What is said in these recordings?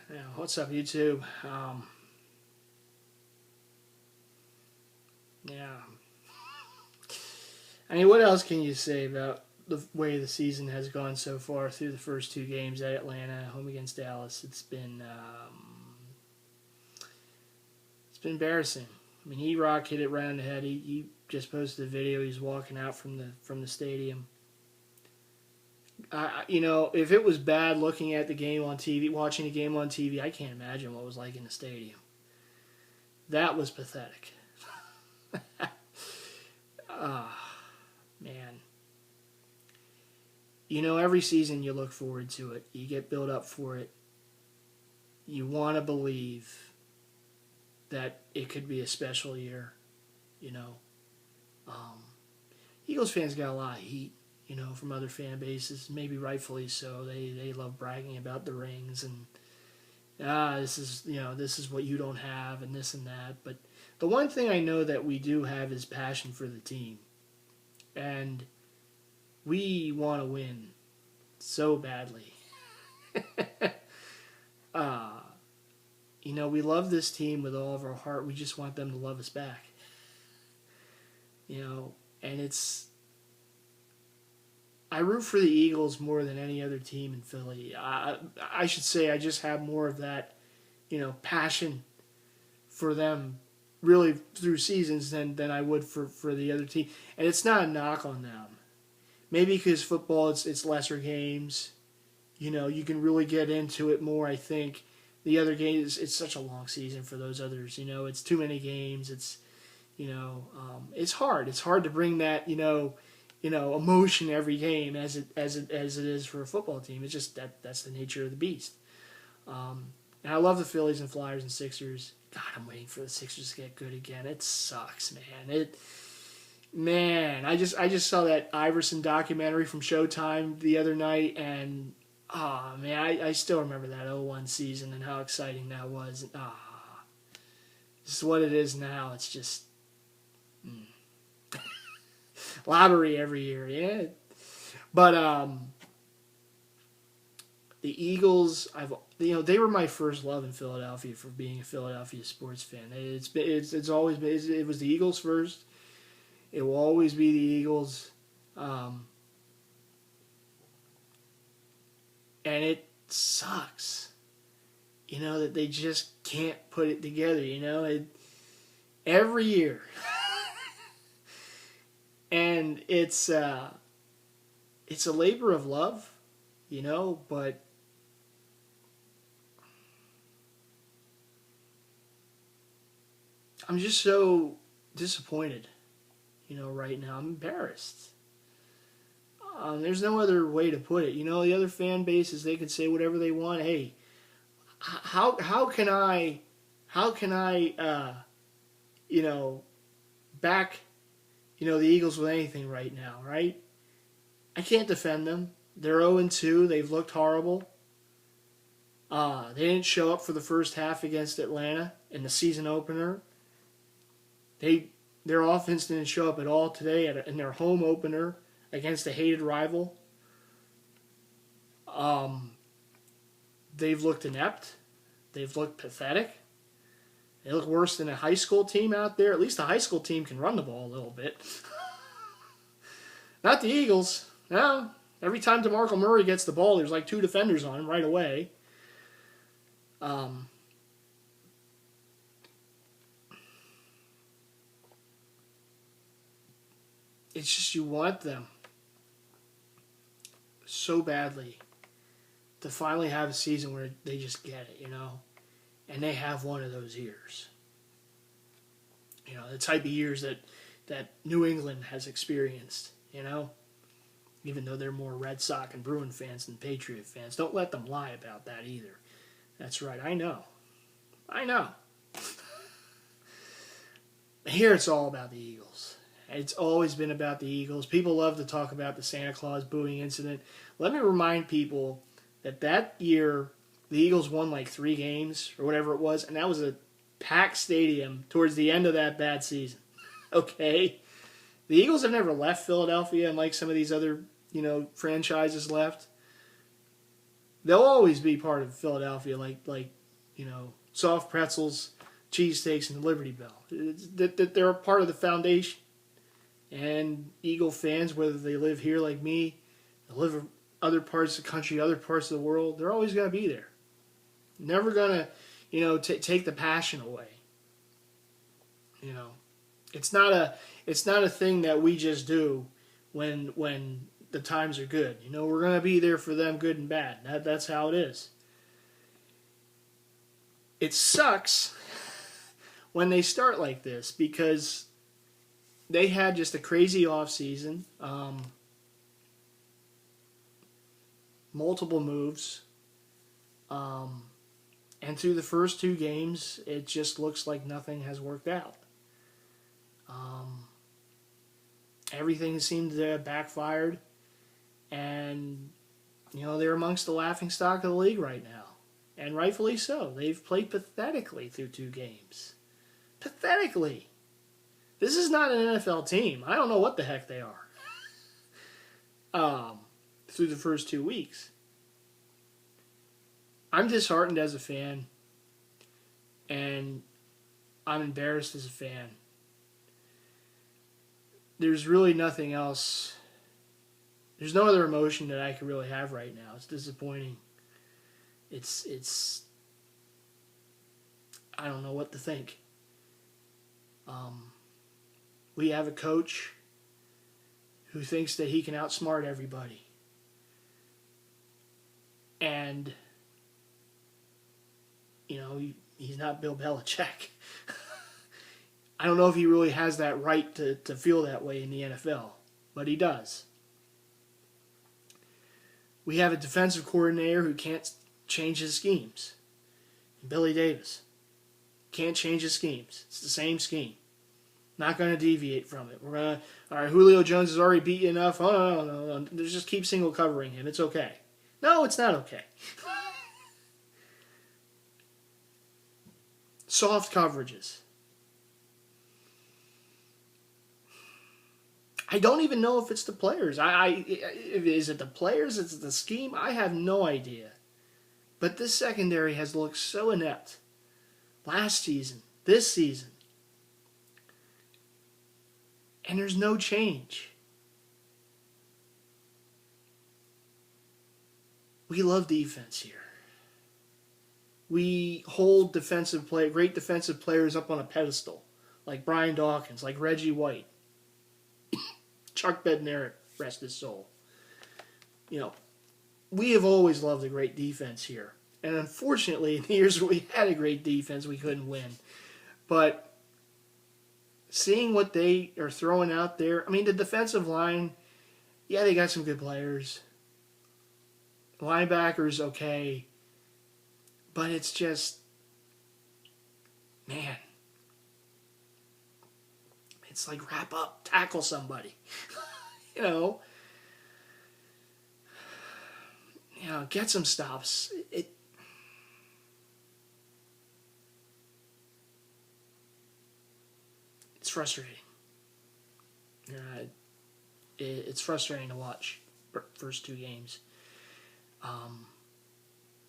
Yeah, what's up, YouTube? Yeah. I mean, what else can you say about the way the season has gone so far through the first two games at Atlanta, home against Dallas? It's been embarrassing. I mean, E-Rock hit it right on the head. He just posted a video. He's walking out from the stadium. If it was bad looking at the game on TV, watching the game on TV, I can't imagine what it was like in the stadium. That was pathetic. Man. Every season you look forward to it. You get built up for it. You want to believe that it could be a special year. You know, um, Eagles fans got a lot of heat. From other fan bases, maybe rightfully so. They love bragging about the rings and this is what you don't have and this and that. But the one thing I know that we do have is passion for the team, and we want to win so badly. uh, we love this team with all of our heart. We just want them to love us back. And I root for the Eagles more than any other team in Philly. I should say I just have more of that, passion for them really through seasons than I would for the other team. And it's not a knock on them. Maybe because football, it's lesser games. You can really get into it more, I think. The other games, it's such a long season for those others. It's too many games. It's hard. It's hard to bring that, emotion every game as it is for a football team. It's just that's the nature of the beast. And I love the Phillies and Flyers and Sixers. God, I'm waiting for the Sixers to get good again. It sucks, man. I just saw that Iverson documentary from Showtime the other night, and man, I still remember that '01 season and how exciting that was. This is what it is now. It's just lottery every year, yeah. But the Eagles, they were my first love in Philadelphia for being a Philadelphia sports fan. It's always been. It was the Eagles first. It will always be the Eagles, and it sucks, that they just can't put it together. Every year. And it's a labor of love, but I'm just so disappointed, right now. I'm embarrassed. There's no other way to put it. The other fan bases, they can say whatever they want. Hey, how can I back the Eagles with anything right now, right? I can't defend them. They're 0-2. They've looked horrible. They didn't show up for the first half against Atlanta in the season opener. Their offense didn't show up at all today in their home opener against a hated rival. They've looked inept. They've looked pathetic. They look worse than a high school team out there. At least a high school team can run the ball a little bit. Not the Eagles. No. Every time DeMarco Murray gets the ball, there's like two defenders on him right away. It's just you want them so badly to finally have a season where they just get it, And they have one of those years. The type of years that New England has experienced, Even though they're more Red Sox and Bruin fans than Patriot fans. Don't let them lie about that either. That's right, I know. Here it's all about the Eagles. It's always been about the Eagles. People love to talk about the Santa Claus booing incident. Let me remind people that year the Eagles won like 3 games or whatever it was, and that was a packed stadium towards the end of that bad season. Okay? The Eagles have never left Philadelphia, and like some of these other, franchises left. They'll always be part of Philadelphia, like soft pretzels, cheesesteaks, and the Liberty Bell. That they're a part of the foundation. And Eagle fans, whether they live here like me, they live in other parts of the country, other parts of the world, they're always going to be there. Never going to, take the passion away. It's not a thing that we just do when the times are good. We're going to be there for them, good and bad. That's how it is. It sucks when they start like this because they had just a crazy offseason, multiple moves, and through the first 2 games, it just looks like nothing has worked out. Everything seemed to have backfired, and they're amongst the laughingstock of the league right now, and rightfully so. They've played pathetically through 2 games. Pathetically. This is not an NFL team. I don't know what the heck they are. Through the first 2 weeks. I'm disheartened as a fan, and I'm embarrassed as a fan. There's really nothing else. There's no other emotion that I could really have right now. It's disappointing. It's I don't know what to think. We have a coach who thinks that he can outsmart everybody. And, he's not Bill Belichick. I don't know if he really has that right to feel that way in the NFL, but he does. We have a defensive coordinator who can't change his schemes. Billy Davis. Can't change his schemes. It's the same scheme. Not going to deviate from it. All right, Julio Jones is already beat you enough. Oh, no. Just keep single covering him. It's okay. No, it's not okay. Soft coverages. I don't even know if it's the players. Is it the players? Is it the scheme? I have no idea. But this secondary has looked so inept. Last season, this season. And there's no change. We love defense here. We hold great defensive players up on a pedestal. Like Brian Dawkins, like Reggie White. Chuck Bednarik, rest his soul. We have always loved a great defense here. And unfortunately, in the years where we had a great defense, we couldn't win. But seeing what they are throwing out there, the defensive line, yeah, they got some good players. Linebackers, okay. But it's just, man. It's like wrap up, tackle somebody. Get some stops. It's frustrating. It's frustrating to watch first 2 games.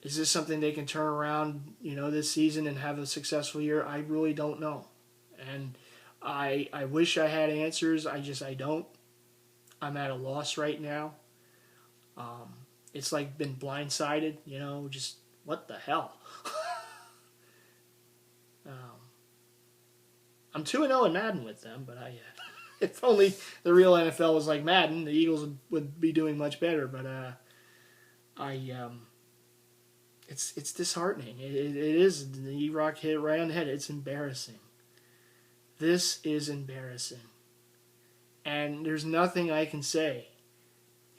Is this something they can turn around, this season and have a successful year? I really don't know. And I wish I had answers. I don't. I'm at a loss right now. It's like been blindsided, just what the hell? I'm 2-0 in Madden with them, but if only the real NFL was like Madden, the Eagles would be doing much better. But it's disheartening. It is. The E-Rock hit it right on the head. It's embarrassing. This is embarrassing. And there's nothing I can say.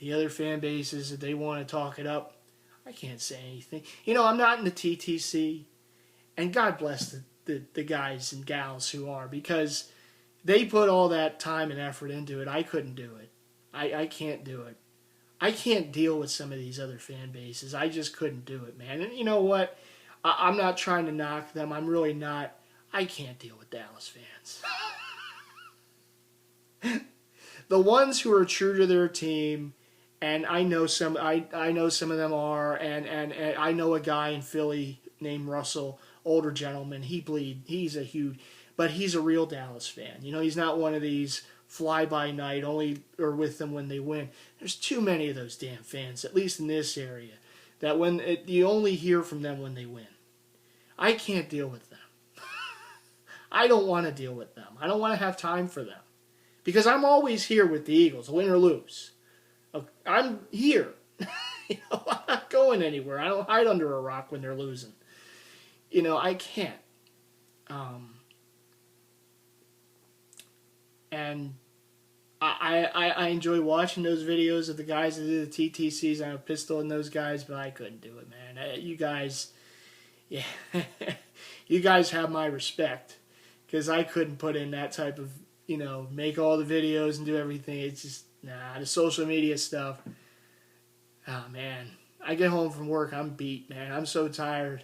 The other fan bases, if they want to talk it up, I can't say anything. I'm not in the TTC, and God bless the guys and gals who are, because they put all that time and effort into it. I couldn't do it. I can't do it. I can't deal with some of these other fan bases. I just couldn't do it, man. And you know what? I'm not trying to knock them. I'm really not. I can't deal with Dallas fans. The ones who are true to their team And I know I know some of them are, and I know a guy in Philly named Russell, older gentleman. He's a huge, but he's a real Dallas fan. You know, he's not one of these fly by night only or with them when they win. There's too many of those damn fans, at least in this area, that you only hear from them when they win. I can't deal with them. I don't want to deal with them. I don't want to have time for them because I'm always here with the Eagles, win or lose. I'm here. You know, I'm not going anywhere. I don't hide under a rock when they're losing. You know, I can't. And I enjoy watching those videos of the guys that do the TTCs. I'm a pistol in those guys, but I couldn't do it, man. You guys, yeah, you guys have my respect because I couldn't put in that type of, you know, make all the videos and do everything. It's just, nah, the social media stuff. Oh, man. I get home from work, I'm beat, man. I'm so tired.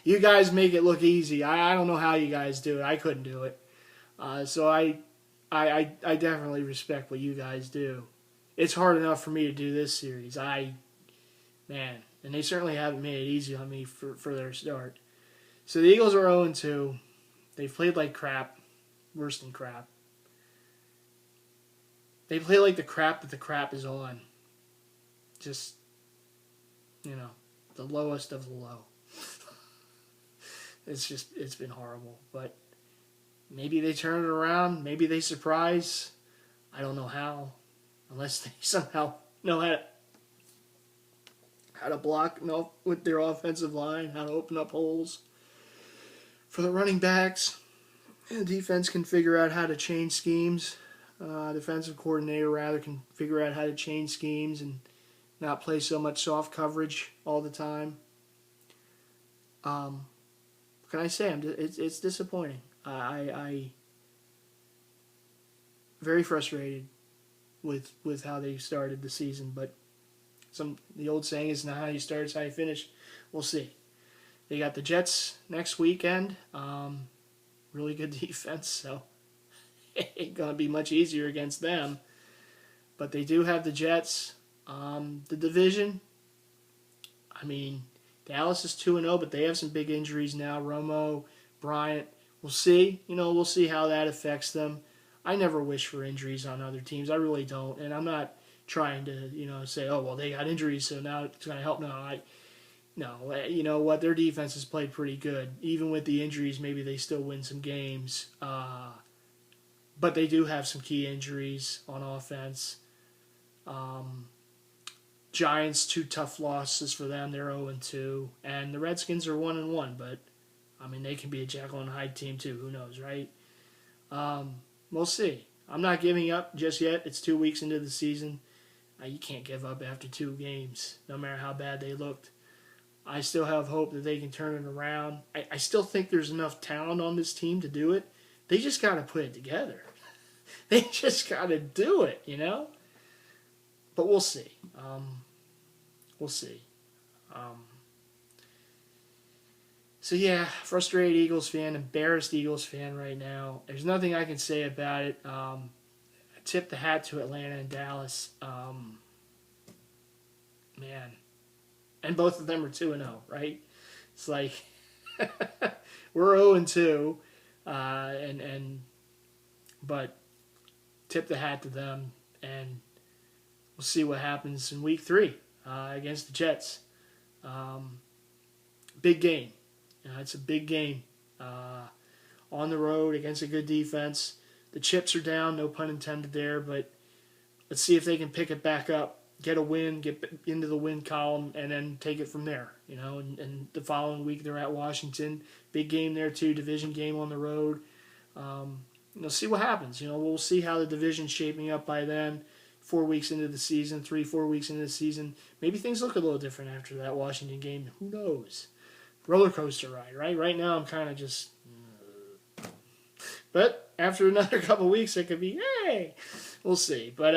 You guys make it look easy. I don't know how you guys do it. I couldn't do it. So I definitely respect what you guys do. It's hard enough for me to do this series. Man, and they certainly haven't made it easy on me for their start. So the Eagles are 0-2. They've played like crap. Worse than crap. They play like the crap that the crap is on. Just, you know, the lowest of the low. It's been horrible. But maybe they turn it around. Maybe they surprise. I don't know how. Unless they somehow know how to block with their offensive line, how to open up holes for the running backs. And the defense can figure out how to change schemes. Defensive coordinator, rather, can figure out how to change schemes and not play so much soft coverage all the time. What can I say? It's disappointing. I very frustrated with how they started the season, but the old saying is not how you start, it's how you finish. We'll see. They got the Jets next weekend. Really good defense, so it ain't gonna be much easier against them. But they do have the Jets. The division, I mean, Dallas is 2-0, but they have some big injuries now. Romo, Bryant. We'll see. You know, we'll see how that affects them. I never wish for injuries on other teams. I really don't. And I'm not trying to, you know, say, oh, well, they got injuries, so now it's going to help. No, you know what? Their defense has played pretty good. Even with the injuries, maybe they still win some games. But they do have some key injuries on offense. Giants, 2 tough losses for them. They're 0-2. And the Redskins are 1-1, but I mean, they can be a Jekyll and Hyde team too. Who knows, right? We'll see. I'm not giving up just yet. It's 2 weeks into the season. You can't give up after 2 games, no matter how bad they looked. I still have hope that they can turn it around. I still think there's enough talent on this team to do it. They just got to put it together. They just got to do it, you know? But we'll see. We'll see. So yeah, frustrated Eagles fan, embarrassed Eagles fan right now. There's nothing I can say about it. I tip the hat to Atlanta and Dallas. Man. And both of them are 2-0, right? It's like we're 0-2, but tip the hat to them, and we'll see what happens in Week 3 against the Jets. Big game. It's a big game on the road against a good defense. The chips are down, no pun intended there, but let's see if they can pick it back up, get a win, get into the win column, and then take it from there. You know, and the following week they're at Washington. Big game there too, division game on the road. See what happens. You know, we'll see how the division's shaping up by then. 4 weeks into the season, 3-4 weeks into the season. Maybe things look a little different after that Washington game. Who knows? Roller coaster ride, right? Right now I'm kind of just... But after another couple weeks, it could be, hey! We'll see. But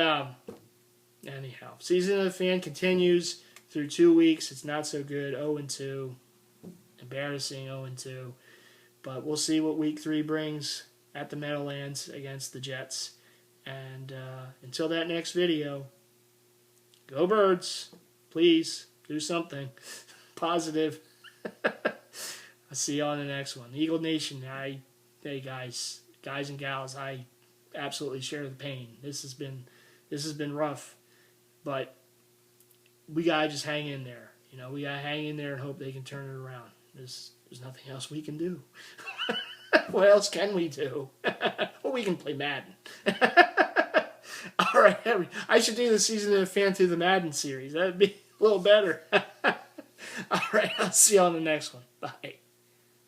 anyhow, season of the fan continues through 2 weeks. It's not so good. 0-2. Embarrassing 0-2. But we'll see what Week 3 brings at the Meadowlands against the Jets. And until that next video, Go Birds. Please, do something positive. I'll see you on the next one. Eagle Nation, hey guys and gals, I absolutely share the pain. This has been rough, but we gotta just hang in there. We gotta hang in there and hope they can turn it around. There's nothing else we can do. What else can we do? Well, we can play Madden. All right, I should do the Season of the Fan through the Madden series. That'd be a little better. All right, I'll see you on the next one. Bye.